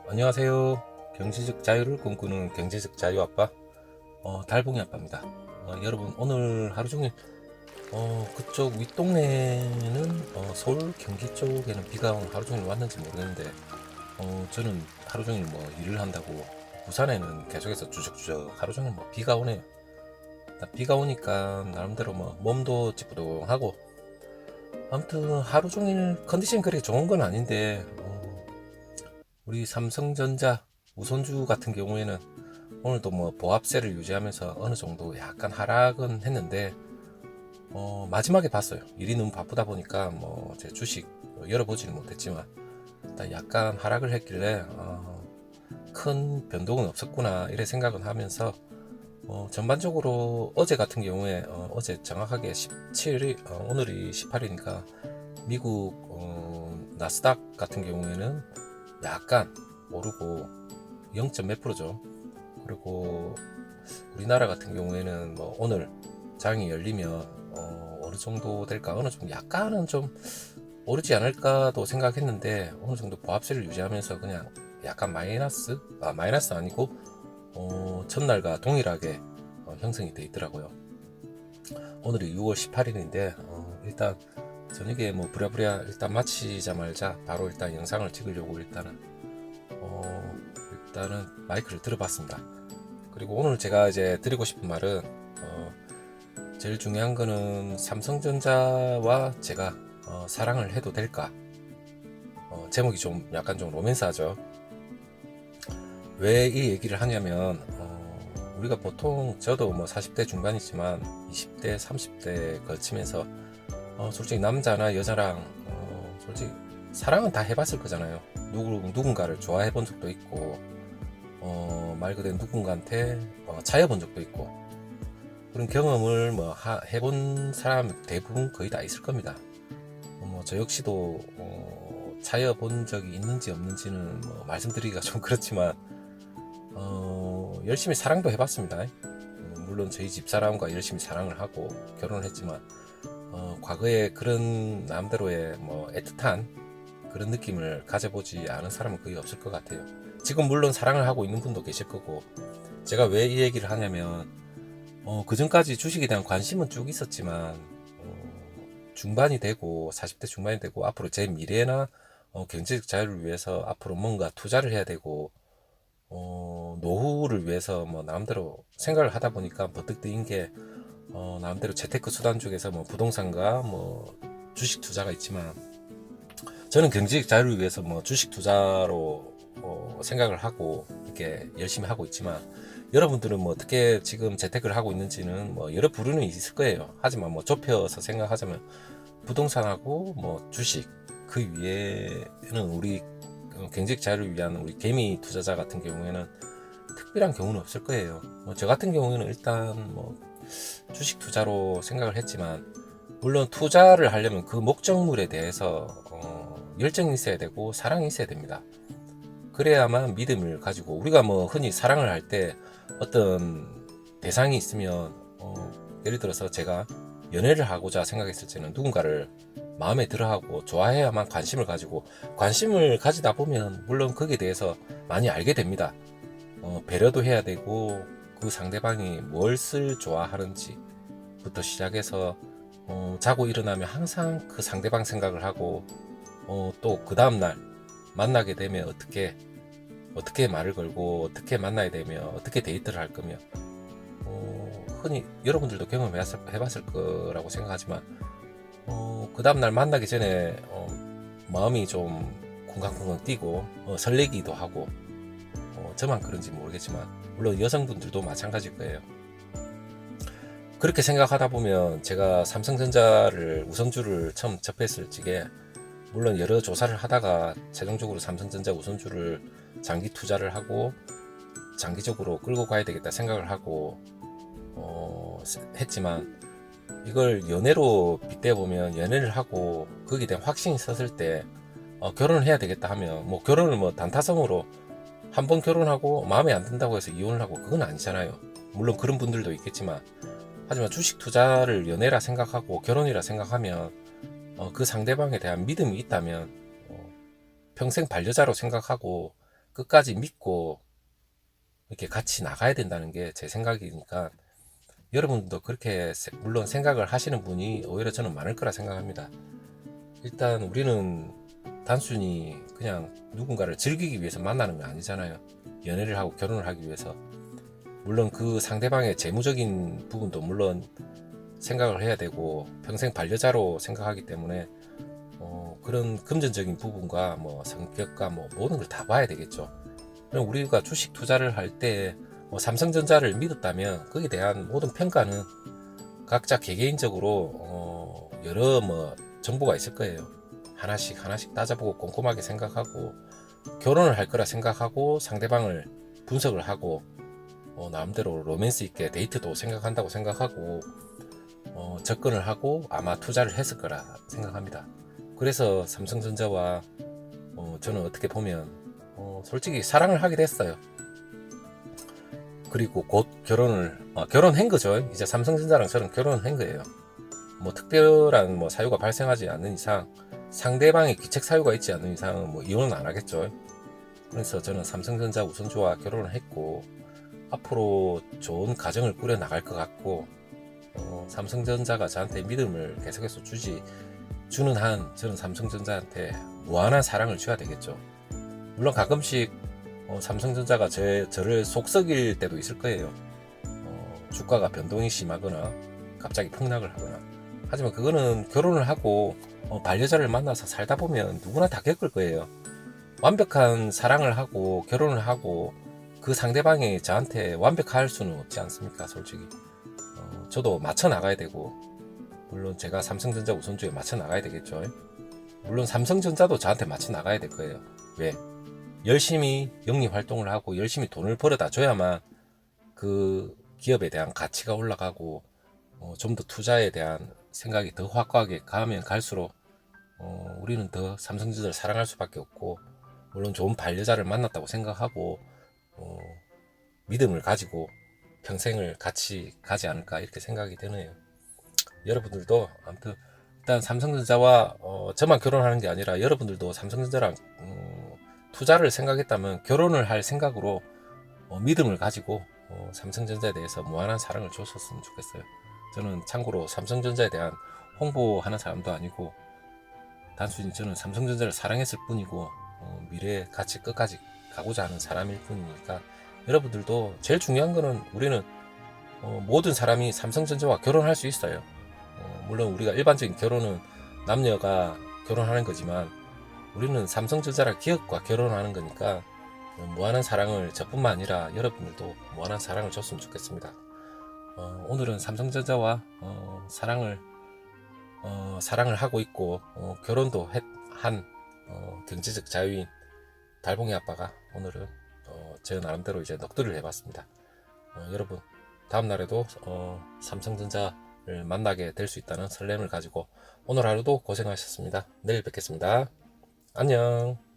안녕하세요. 경제적 자유를 꿈꾸는 경제적 자유 아빠 달봉이 아빠입니다. 여러분 오늘 하루 종일 그쪽 윗동네는 서울 경기 쪽에는 비가 오늘 하루 종일 왔는지 모르겠는데 저는 하루 종일 뭐 일을 한다고 부산에는 계속해서 주적주적 하루 종일 뭐 비가 오네요. 비가 오니까 나름대로 뭐 몸도 찌뿌둥하고 아무튼 하루 종일 컨디션 그렇게 좋은 건 아닌데 우리 삼성전자 우선주 같은 경우에는 오늘도 뭐 보합세를 유지하면서 어느 정도 약간 하락은 했는데 마지막에 봤어요. 일이 너무 바쁘다 보니까 뭐 제 주식 열어보지는 못했지만 일단 약간 하락을 했길래 큰 변동은 없었구나 이래 생각은 하면서 전반적으로 어제 같은 경우에 어제 정확하게 17일 오늘이 18일이니까 미국 나스닥 같은 경우에는 약간 오르고 0. 몇 프로죠. 그리고 우리나라 같은 경우에는 뭐 오늘 장이 열리면 어느 정도 될까, 어느 정도 약간은 좀 오르지 않을까도 생각했는데 어느 정도 보합세를 유지하면서 그냥 약간 마이너스 아니고 전날과 동일하게 형성이 돼 있더라고요. 오늘이 6월 18일인데 일단 저녁에 뭐 부랴부랴 일단 마치자마자 바로 일단 영상을 찍으려고 일단은 마이크를 들어봤습니다. 그리고 오늘 제가 이제 드리고 싶은 말은 제일 중요한 거는 삼성전자와 제가 사랑을 해도 될까? 제목이 좀 약간 좀 로맨스하죠. 왜 이 얘기를 하냐면 우리가 보통 저도 뭐 40대 중반이지만 20대 30대 걸치면서 솔직히 남자나 여자랑 솔직히 사랑은 다 해봤을 거잖아요. 누군가를 좋아해 본 적도 있고 말 그대로 누군가한테 차여 본 적도 있고 그런 경험을 뭐 해본 사람 대부분 거의 다 있을 겁니다. 저 역시도 차여 본 적이 있는지 없는지는 뭐 말씀드리기가 좀 그렇지만 열심히 사랑도 해봤습니다. 물론 저희 집사람과 열심히 사랑을 하고 결혼을 했지만 과거에 그런 나름대로의 뭐 애틋한 그런 느낌을 가져보지 않은 사람은 거의 없을 것 같아요. 지금 물론 사랑을 하고 있는 분도 계실 거고, 제가 왜 이 얘기를 하냐면 그 전까지 주식에 대한 관심은 쭉 있었지만 중반이 되고 40대 중반이 되고 앞으로 제 미래나 경제적 자유를 위해서 앞으로 뭔가 투자를 해야 되고 노후를 위해서 뭐 나름대로 생각을 하다 보니까 버뜩 뜨인 게 나름대로 재테크 수단 중에서 뭐 부동산과 뭐 주식 투자가 있지만 저는 경제적 자유를 위해서 뭐 주식 투자로 생각을 하고 이렇게 열심히 하고 있지만 여러분들은 뭐 어떻게 지금 재테크를 하고 있는지는 뭐 여러 부류는 있을 거예요. 하지만 뭐 좁혀서 생각하자면 부동산하고 뭐 주식 그 위에는 우리 경제적 자유를 위한 우리 개미 투자자 같은 경우에는 특별한 경우는 없을 거예요. 저 같은 경우에는 일단 뭐 주식 투자로 생각을 했지만 물론 투자를 하려면 그 목적물에 대해서 열정이 있어야 되고 사랑이 있어야 됩니다. 그래야만 믿음을 가지고 우리가 뭐 흔히 사랑을 할 때 어떤 대상이 있으면 예를 들어서 제가 연애를 하고자 생각했을 때는 누군가를 마음에 들어하고 좋아해야만 관심을 가지다 보면 물론 거기에 대해서 많이 알게 됩니다. 배려도 해야 되고 그 상대방이 뭘 좋아하는지부터 시작해서 자고 일어나면 항상 그 상대방 생각을 하고 또 그 다음날 만나게 되면 어떻게 말을 걸고 어떻게 만나야 되며 어떻게 데이트를 할 거며 흔히 여러분들도 경험해봤을 거라고 생각하지만 그 다음날 만나기 전에 마음이 좀 쿵쾅쿵쾅 뛰고 설레기도 하고 저만 그런지 모르겠지만 물론 여성분들도 마찬가지일 거예요. 그렇게 생각하다 보면 제가 삼성전자를 우선주를 처음 접했을 적에 물론 여러 조사를 하다가 최종적으로 삼성전자 우선주를 장기 투자를 하고 장기적으로 끌고 가야 되겠다 생각을 하고 했지만 이걸 연애로 빗대보면 연애를 하고 거기에 대한 확신이 섰을 때 결혼을 해야 되겠다 하면 뭐 결혼을 뭐 단타성으로 한 번 결혼하고 마음에 안 든다고 해서 이혼을 하고 그건 아니잖아요. 물론 그런 분들도 있겠지만 하지만 주식 투자를 연애라 생각하고 결혼이라 생각하면 그 상대방에 대한 믿음이 있다면 평생 반려자로 생각하고 끝까지 믿고 이렇게 같이 나가야 된다는 게 제 생각이니까 여러분도 그렇게 물론 생각을 하시는 분이 오히려 저는 많을 거라 생각합니다. 일단 우리는 단순히 그냥 누군가를 즐기기 위해서 만나는 게 아니잖아요. 연애를 하고 결혼을 하기 위해서. 물론 그 상대방의 재무적인 부분도 물론 생각을 해야 되고 평생 반려자로 생각하기 때문에 그런 금전적인 부분과 뭐 성격과 뭐 모든 걸 다 봐야 되겠죠. 그럼 우리가 주식 투자를 할 때 삼성전자를 믿었다면 거기에 대한 모든 평가는 각자 개개인적으로 여러 뭐 정보가 있을 거예요. 하나씩 따져보고 꼼꼼하게 생각하고 결혼을 할 거라 생각하고 상대방을 분석을 하고 나름대로 로맨스 있게 데이트도 생각한다고 생각하고 접근을 하고 아마 투자를 했을 거라 생각합니다. 그래서 삼성전자와 저는 어떻게 보면 솔직히 사랑을 하게 됐어요. 그리고 곧 결혼한 거죠. 이제 삼성전자랑 저는 결혼한 거예요. 뭐 특별한 뭐 사유가 발생하지 않는 이상, 상대방의 귀책 사유가 있지 않는 이상은 뭐 이혼은 안 하겠죠. 그래서 저는 삼성전자 우선주와 결혼을 했고 앞으로 좋은 가정을 꾸려 나갈 것 같고 삼성전자가 저한테 믿음을 계속해서 주는 한 저는 삼성전자한테 무한한 사랑을 줘야 되겠죠. 물론 가끔씩 삼성전자가 저를 속썩일 때도 있을 거예요. 주가가 변동이 심하거나 갑자기 폭락을 하거나. 하지만 그거는 결혼을 하고 반려자를 만나서 살다 보면 누구나 다 겪을 거예요. 완벽한 사랑을 하고 결혼을 하고 그 상대방이 저한테 완벽할 수는 없지 않습니까? 솔직히 저도 맞춰 나가야 되고 물론 제가 삼성전자 우선주에 맞춰 나가야 되겠죠. 물론 삼성전자도 저한테 맞춰 나가야 될 거예요. 왜? 열심히 영리 활동을 하고 열심히 돈을 벌어다 줘야만 그 기업에 대한 가치가 올라가고 좀 더 투자에 대한 생각이 더 확고하게 가면 갈수록 우리는 더 삼성전자를 사랑할 수밖에 없고 물론 좋은 반려자를 만났다고 생각하고 믿음을 가지고 평생을 같이 가지 않을까 이렇게 생각이 드네요. 여러분들도 아무튼 일단 삼성전자와 저만 결혼하는 게 아니라 여러분들도 삼성전자랑 투자를 생각했다면 결혼을 할 생각으로 믿음을 가지고 삼성전자에 대해서 무한한 사랑을 줬었으면 좋겠어요. 저는 참고로 삼성전자에 대한 홍보하는 사람도 아니고 단순히 저는 삼성전자를 사랑했을 뿐이고 미래에 같이 끝까지 가고자 하는 사람일 뿐이니까 여러분들도 제일 중요한 거는 우리는 모든 사람이 삼성전자와 결혼할 수 있어요. 물론 우리가 일반적인 결혼은 남녀가 결혼하는 거지만 우리는 삼성전자라 기업과 결혼하는 거니까 무한한 사랑을 저뿐만 아니라 여러분들도 무한한 사랑을 줬으면 좋겠습니다. 오늘은 삼성전자와 사랑을 하고 있고 결혼도 한 경제적 자유인 달봉이 아빠가 오늘은 제 나름대로 이제 넋두리를 해봤습니다. 여러분 다음 날에도 삼성전자를 만나게 될 수 있다는 설렘을 가지고 오늘 하루도 고생하셨습니다. 내일 뵙겠습니다. 안녕.